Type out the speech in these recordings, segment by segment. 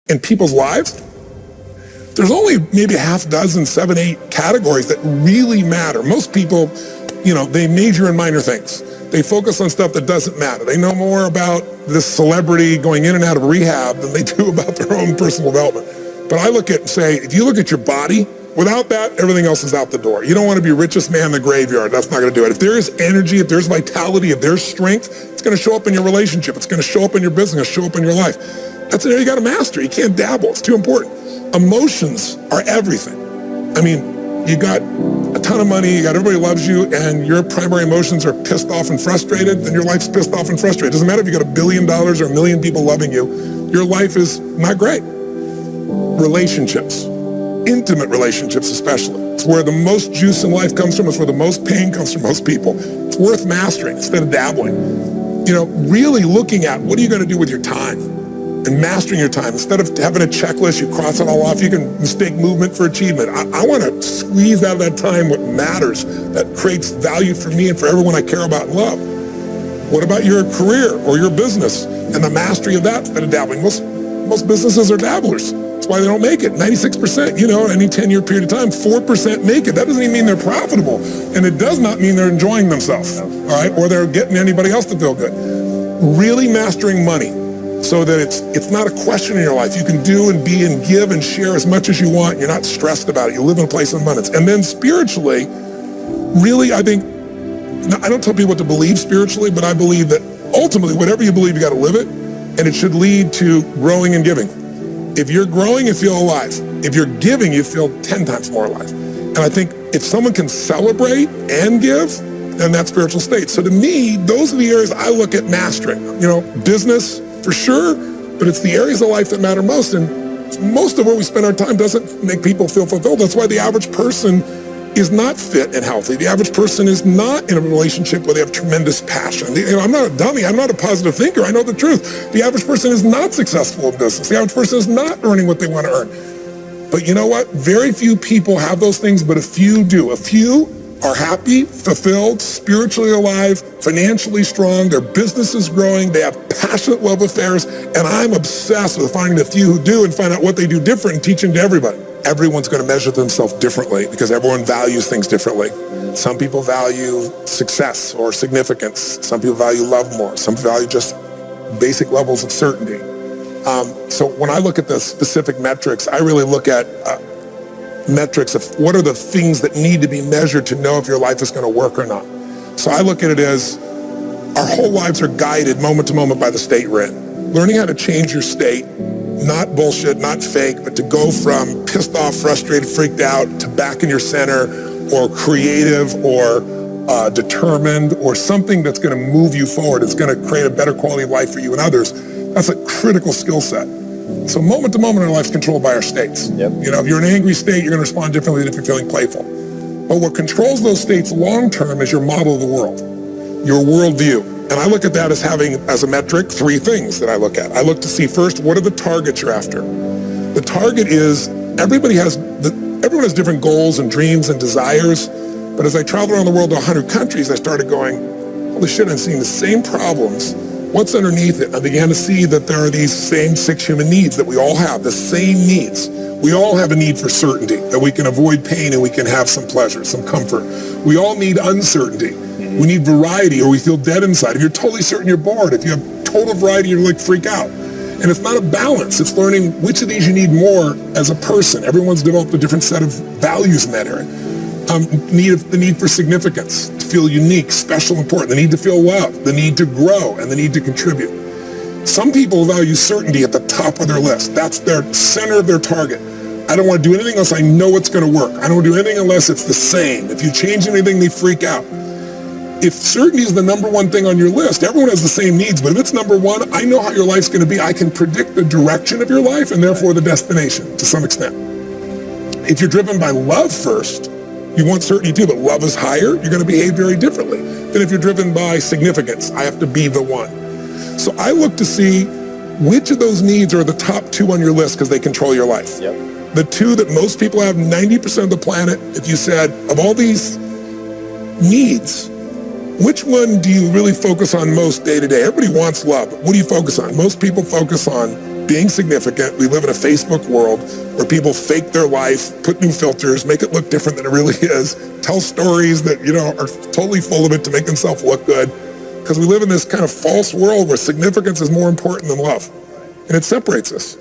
in people's lives, there's only maybe a half dozen, 7, 8 categories that really matter. Most people, they major in minor things. They focus on stuff that doesn't matter. They know more about this celebrity going in and out of rehab than they do about their own personal development. But I look at and say, if you look at your body, without that, everything else is out the door. You don't want to be richest man in the graveyard. That's not going to do it. If there is energy, if there's vitality, if there's strength, it's going to show up in your relationship. It's going to show up in your business, show up in your life. That's an area you got to master. You can't dabble. It's too important. Emotions are everything. I mean, you got a ton of money, you got everybody loves you, and your primary emotions are pissed off and frustrated, then your life's pissed off and frustrated. It doesn't matter if you got $1 billion or 1 million people loving you, your life is not great. Relationships, intimate relationships especially. It's where the most juice in life comes from. It's where the most pain comes from most people. It's worth mastering instead of dabbling. Really looking at what are you going to do with your time and mastering your time. Instead of having a checklist, you cross it all off. You can mistake movement for achievement. I want to squeeze out of that time what matters, that creates value for me and for everyone I care about and love. What about your career or your business and the mastery of that instead of dabbling? Most businesses are dabblers. That's why they don't make it. 96%, any 10-year period of time, 4% make it. That doesn't even mean they're profitable. And it does not mean they're enjoying themselves, all right? Or they're getting anybody else to feel good. Really mastering money so that it's not a question in your life. You can do and be and give and share as much as you want. You're not stressed about it. You live in a place of abundance. And then spiritually, really, I think, I don't tell people what to believe spiritually, but I believe that ultimately, whatever you believe, you got to live it. And it should lead to growing and giving. If you're growing, you feel alive. If you're giving, you feel 10 times more alive. And I think if someone can celebrate and give, then that's spiritual state. So to me, those are the areas I look at mastering. Business, for sure, but it's the areas of life that matter most. And most of where we spend our time doesn't make people feel fulfilled. That's why the average person is not fit and healthy. The average person is not in a relationship where they have tremendous passion. I'm not a dummy. I'm not a positive thinker. I know the truth. The average person is not successful in business. The average person is not earning what they want to earn. But you know what? Very few people have those things, but a few do. A few are happy, fulfilled, spiritually alive, financially strong, their business is growing, they have passionate love affairs, and I'm obsessed with finding the few who do and find out what they do different and teaching to everybody. Everyone's going to measure themselves differently because everyone values things differently. Some people value success or significance. Some people value love more. Some value just basic levels of certainty. So when I look at the specific metrics, I really look at metrics of what are the things that need to be measured to know if your life is going to work or not. So I look at it as our whole lives are guided moment to moment by the state we're in. Learning how to change your state, not bullshit, not fake, but to go from pissed off, frustrated, freaked out to back in your center or creative or determined or something that's going to move you forward. It's going to create a better quality of life for you and others. That's a critical skill set. So moment to moment, our life's controlled by our states. Yep. If you're in an angry state, you're going to respond differently than if you're feeling playful. But what controls those states long term is your model of the world, your worldview. And I look at that as having, as a metric, 3 things that I look at. I look to see first, what are the targets you're after? The target is, everyone has different goals and dreams and desires. But as I traveled around the world to 100 countries, I started going, holy shit, I'm seeing the same problems. What's underneath it? I began to see that there are these same 6 human needs that we all have, the same needs. We all have a need for certainty, that we can avoid pain and we can have some pleasure, some comfort. We all need uncertainty. We need variety, or we feel dead inside. If you're totally certain, you're bored. If you have total variety, you're like freak out. And it's not a balance. It's learning which of these you need more as a person. Everyone's developed a different set of values in that area. The need for significance, to feel unique, special, important, the need to feel loved, the need to grow, and the need to contribute. Some people value certainty at the top of their list. That's their center of their target. I don't want to do anything unless I know it's going to work. I don't want to do anything unless it's the same. If you change anything, they freak out. If certainty is the number one thing on your list, everyone has the same needs, but if it's number one, I know how your life's going to be. I can predict the direction of your life and therefore the destination to some extent. If you're driven by love first, you want certainty too, but love is higher, you're going to behave very differently than if you're driven by significance. I have to be the one. So I look to see which of those needs are the top 2 on your list because they control your life. Yep. The 2 that most people have, 90% of the planet, if you said, of all these needs, which one do you really focus on most day to day? Everybody wants love. But what do you focus on? Most people focus on being significant. We live in a Facebook world where people fake their life, put new filters, make it look different than it really is, tell stories that, are totally full of it to make themselves look good. Because we live in this kind of false world where significance is more important than love. And it separates us.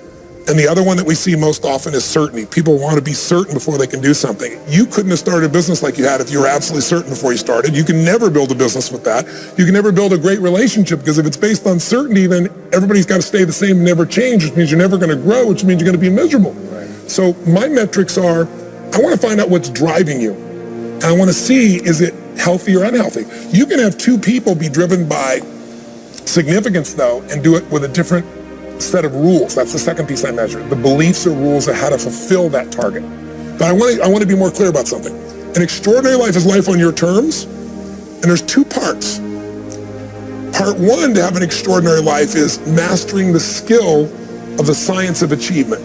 And the other one that we see most often is certainty. People want to be certain before they can do something. You couldn't have started a business like you had if you were absolutely certain before you started. You can never build a business with that. You can never build a great relationship, because if it's based on certainty, then everybody's got to stay the same and never change, which means you're never going to grow, which means you're going to be miserable. Right. So my metrics are, I want to find out what's driving you. And I want to see, is it healthy or unhealthy? You can have two people be driven by significance, though, and do it with a different set of rules. That's the second piece I measure. The beliefs or rules of how to fulfill that target. But I want to be more clear about something. An extraordinary life is life on your terms, and there's two parts. Part one to have an extraordinary life is mastering the skill of the science of achievement.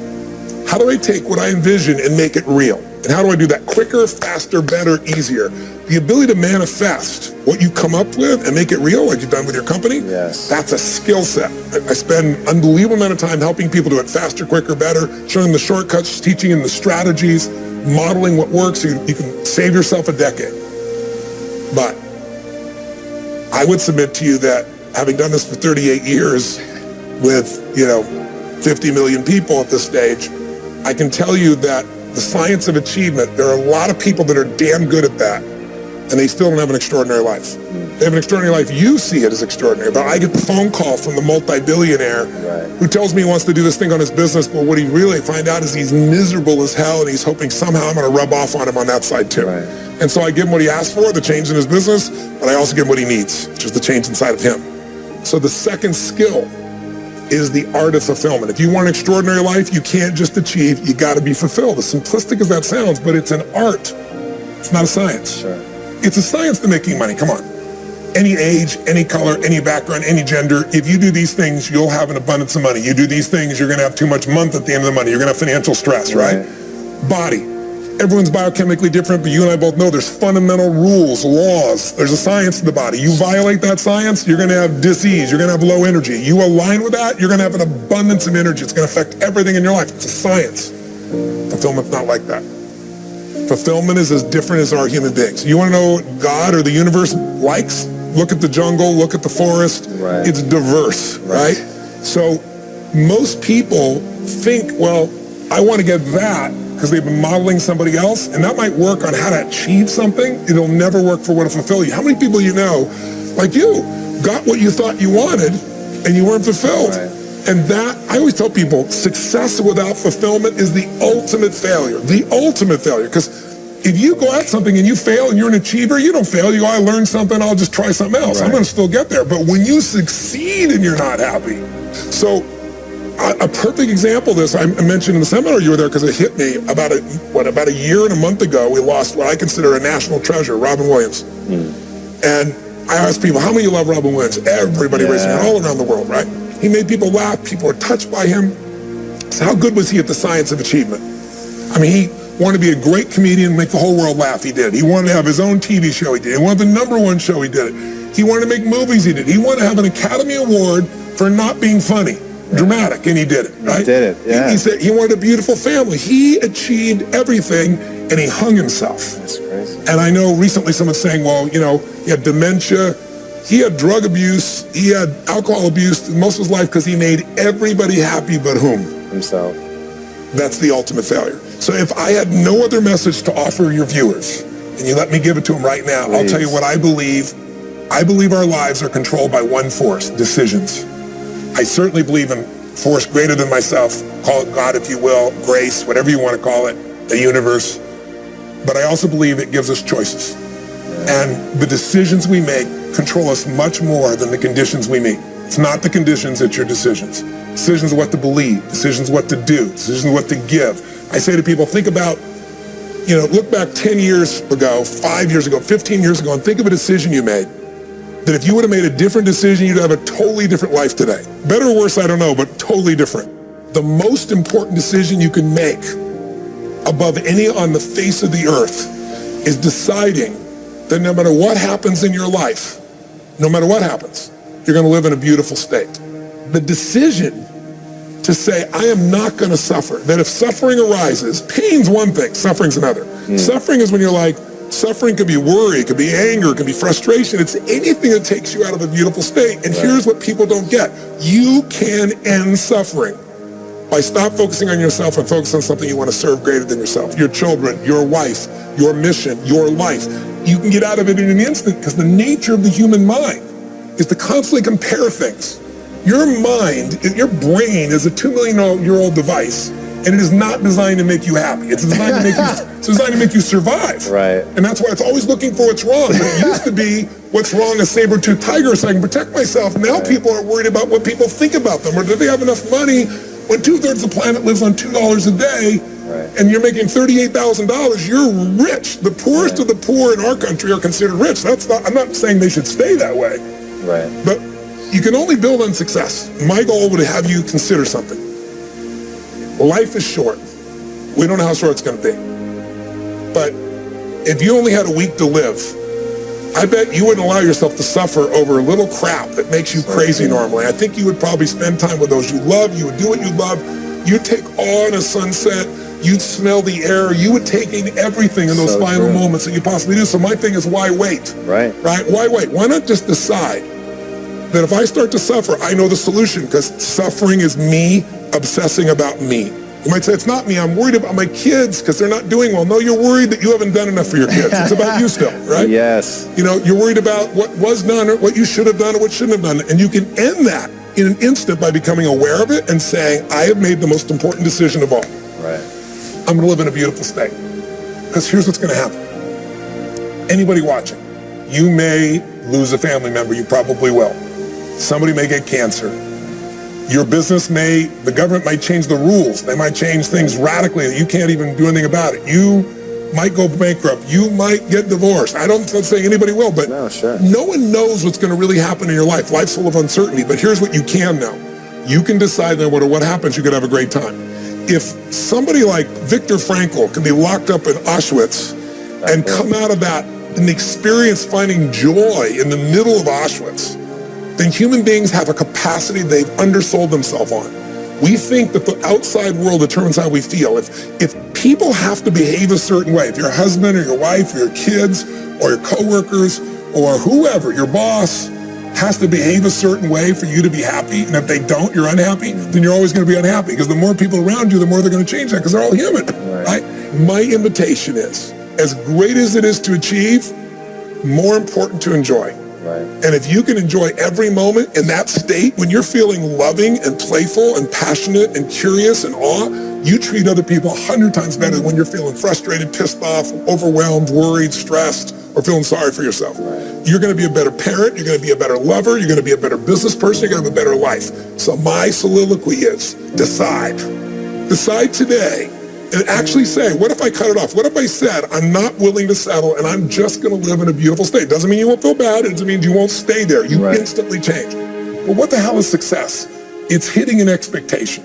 How do I take what I envision and make it real? And how do I do that quicker, faster, better, easier? The ability to manifest what you come up with and make it real, like you've done with your company, yes, that's a skill set. I spend an unbelievable amount of time helping people do it faster, quicker, better, showing them the shortcuts, teaching them the strategies, modeling what works so you can save yourself a decade. But I would submit to you that having done this for 38 years with, 50 million people at this stage, I can tell you that the science of achievement, there are a lot of people that are damn good at that, and they still don't have an extraordinary life. They have an extraordinary life. You see it as extraordinary, but I get the phone call from the multi-billionaire who tells me he wants to do this thing on his business, but what he really find out is he's miserable as hell, and he's hoping somehow I'm going to rub off on him on that side too. Right. And so I give him what he asked for, the change in his business, but I also give him what he needs, which is the change inside of him. So the second skill is the art of fulfillment. If you want an extraordinary life, you can't just achieve, you got to be fulfilled. As simplistic as that sounds, but it's an art. It's not a science. Sure. It's a science to making money, come on. Any age, any color, any background, any gender, if you do these things, you'll have an abundance of money. You do these things, you're going to have too much month at the end of the money. You're going to have financial stress, right? Body. Everyone's biochemically different, but you and I both know there's fundamental rules, laws. There's a science to the body. You violate that science, you're going to have disease. You're going to have low energy. You align with that, you're going to have an abundance of energy. It's going to affect everything in your life. It's a science. Fulfillment's not like that. Fulfillment is as different as our human beings. You want to know what God or the universe likes? Look at the jungle, look at the forest. Right. It's diverse, right? So most people think, well, I want to get that because they've been modeling somebody else, and that might work on how to achieve something. It'll never work for what to fulfill you. How many people you know, like you, got what you thought you wanted, and you weren't fulfilled? Right. And that, I always tell people, success without fulfillment is the ultimate failure. The ultimate failure. Because if you go at something and you fail and you're an achiever, you don't fail. You go, I learned something, I'll just try something else. Right. I'm going to still get there. But when you succeed and you're not happy. So a perfect example of this, I mentioned in the seminar you were there because it hit me about a year and a month ago, we lost what I consider a national treasure, Robin Williams. And I asked people, how many of you love Robin Williams? Everybody raising their hand all around the world, right? He made people laugh. People were touched by him. So how good was he at the science of achievement? I mean, he wanted to be a great comedian, make the whole world laugh. He did. He wanted to have his own TV show. He did. He wanted the #1 show. He did it. He wanted to make movies. He did. He wanted to have an Academy Award for not being funny, dramatic, and he did it. Right? He did it. Yeah. He said he wanted a beautiful family. He achieved everything, and he hung himself. That's crazy. And I know recently someone's saying, well, he had dementia. He had drug abuse, he had alcohol abuse most of his life because he made everybody happy but whom? Himself. That's the ultimate failure. So if I had no other message to offer your viewers, and you let me give it to them right now, I'll tell you what I believe. I believe our lives are controlled by one force, decisions. I certainly believe in force greater than myself, call it God if you will, grace, whatever you want to call it, the universe. But I also believe it gives us choices. And the decisions we make control us much more than the conditions we meet. It's not the conditions, it's your decisions. Decisions of what to believe, decisions what to do, decisions what to give. I say to people, think about, look back 10 years ago, 5 years ago, 15 years ago, and think of a decision you made. That if you would have made a different decision, you'd have a totally different life today. Better or worse, I don't know, but totally different. The most important decision you can make above any on the face of the earth is deciding that no matter what happens in your life, no matter what happens, you're going to live in a beautiful state. The decision to say, I am not going to suffer. That if suffering arises, pain's one thing, suffering's another. Suffering is when you're like, suffering could be worry, it could be anger, it could be frustration. It's anything that takes you out of a beautiful state. And here's what people don't get. You can end suffering by stop focusing on yourself and focus on something you want to serve greater than yourself. Your children, your wife, your mission, your life. You can get out of it in an instant because the nature of the human mind is to constantly compare things. Your mind, your brain is a 2 million year old device, and it is not designed to make you happy. It's designed to make you, it's designed to make you survive. Right. And that's why it's always looking for what's wrong. But it used to be what's wrong, a saber-toothed tiger, so I can protect myself. Now people are worried about what people think about them, or do they have enough money? When 2/3 of the planet lives on $2 a day, and you're making $38,000, you're rich. The poorest of the poor in our country are considered rich. That's not, I'm not saying they should stay that way. Right. But you can only build on success. My goal would have you consider something. Life is short. We don't know how short it's going to be. But if you only had a week to live, I bet you wouldn't allow yourself to suffer over a little crap that makes you crazy normally. I think you would probably spend time with those you love. You would do what you love. You'd take awe in a sunset. You'd smell the air. You would take in everything in those final moments that you possibly do. So my thing is, why wait? Right? Why wait? Why not just decide that if I start to suffer, I know the solution, because suffering is me obsessing about me. You might say, it's not me. I'm worried about my kids because they're not doing well. No, you're worried that you haven't done enough for your kids. It's about you still, right? Yes. You know, you're worried about what was done or what you should have done or what shouldn't have done. And you can end that in an instant by becoming aware of it and saying, I have made the most important decision of all. Right. I'm going to live in a beautiful state. Because here's what's going to happen. Anybody watching, you may lose a family member. You probably will. Somebody may get cancer. Your business the government might change the rules. They might change things radically that you can't even do anything about it. You might go bankrupt. You might get divorced. I'm not saying anybody will, but no one knows what's going to really happen in your life. Life's full of uncertainty, but here's what you can know. You can decide no matter what happens, you could have a great time. If somebody like Viktor Frankl can be locked up in Auschwitz and come out of that and experience finding joy in the middle of Auschwitz, then human beings have a capacity they've undersold themselves on. We think that the outside world determines how we feel. If people have to behave a certain way, if your husband or your wife or your kids or your coworkers or whoever, your boss, has to behave a certain way for you to be happy, and if they don't, you're unhappy, then you're always going to be unhappy, because the more people around you, the more they're going to change that, because they're all human, right? My invitation is, as great as it is to achieve, more important to enjoy. Right. And if you can enjoy every moment in that state, when you're feeling loving and playful and passionate and curious and awe, you treat other people 100 times better than when you're feeling frustrated, pissed off, overwhelmed, worried, stressed, or feeling sorry for yourself. Right. You're going to be a better parent, you're going to be a better lover, you're going to be a better business person, you're going to have a better life. So my soliloquy is, decide. Decide today. And actually say, what if I cut it off? What if I said, I'm not willing to settle and I'm just going to live in a beautiful state? Doesn't mean you won't feel bad. It doesn't mean you won't stay there. You instantly change. But what the hell is success? It's hitting an expectation.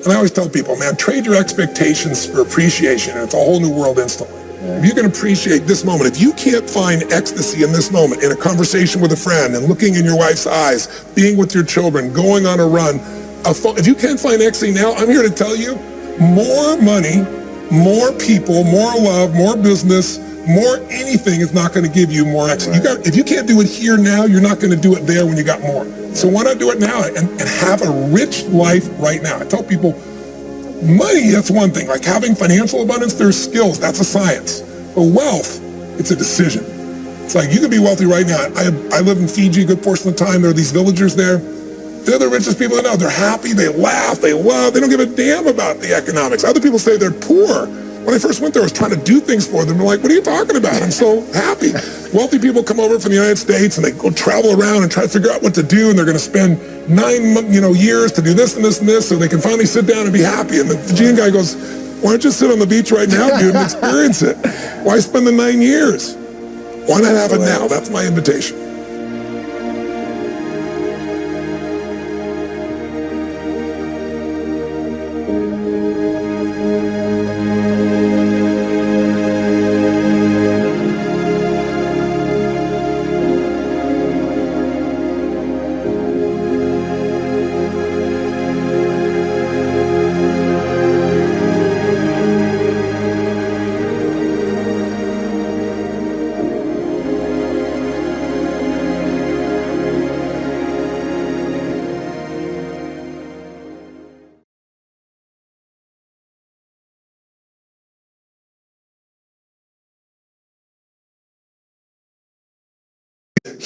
And I always tell people, man, trade your expectations for appreciation, and it's a whole new world instantly. If you can appreciate this moment, if you can't find ecstasy in this moment, in a conversation with a friend and looking in your wife's eyes, being with your children, going on a run, if you can't find ecstasy now, I'm here to tell you, more money, more people, more love, more business, more anything is not going to give you more ecstasy. If you can't do it here now, you're not going to do it there when you got more. So why not do it now and have a rich life right now? I tell people, money, that's one thing. Like having financial abundance, there's skills. That's a science. But wealth, it's a decision. It's like you can be wealthy right now. I live in Fiji a good portion of the time. There are these villagers there. They're the richest people I know. They're happy, they laugh, they love, they don't give a damn about the economics. Other people say they're poor. When I first went there, I was trying to do things for them. They're like, what are you talking about? I'm so happy. Wealthy people come over from the United States and they go travel around and try to figure out what to do, and they're going to spend 9 years to do this and this and this so they can finally sit down and be happy. And the Fijian guy goes, why don't you sit on the beach right now, dude, and experience it? Why spend the 9 years? Why not have it now? That's my invitation.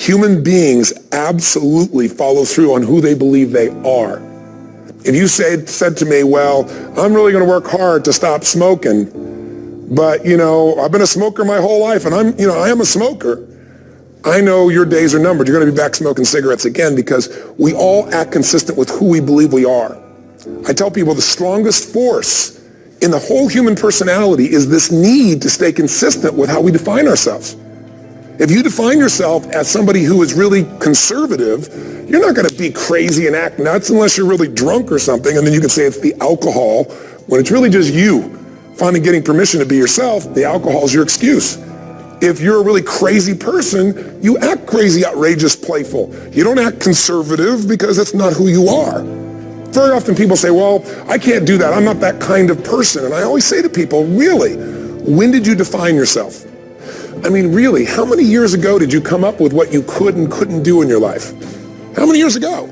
Human beings absolutely follow through on who they believe they are. If you said to me, well, I'm really going to work hard to stop smoking, but, I've been a smoker my whole life, and I am a smoker. I know your days are numbered. You're going to be back smoking cigarettes again, because we all act consistent with who we believe we are. I tell people the strongest force in the whole human personality is this need to stay consistent with how we define ourselves. If you define yourself as somebody who is really conservative, you're not going to be crazy and act nuts unless you're really drunk or something, and then you can say it's the alcohol, when it's really just you finally getting permission to be yourself. The alcohol is your excuse. If you're a really crazy person, you act crazy, outrageous, playful. You don't act conservative because that's not who you are. Very often people say, well, I can't do that. I'm not that kind of person. And I always say to people, really, when did you define yourself? I mean, really, how many years ago did you come up with what you could and couldn't do in your life? How many years ago?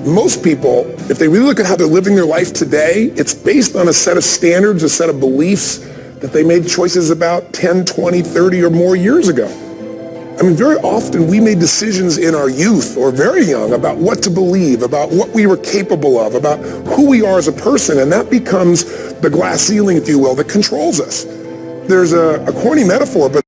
Most people, if they really look at how they're living their life today, it's based on a set of standards, a set of beliefs that they made choices about 10, 20, 30 or more years ago. I mean, very often we made decisions in our youth or very young about what to believe, about what we were capable of, about who we are as a person, and that becomes the glass ceiling, if you will, that controls us. There's a corny metaphor, but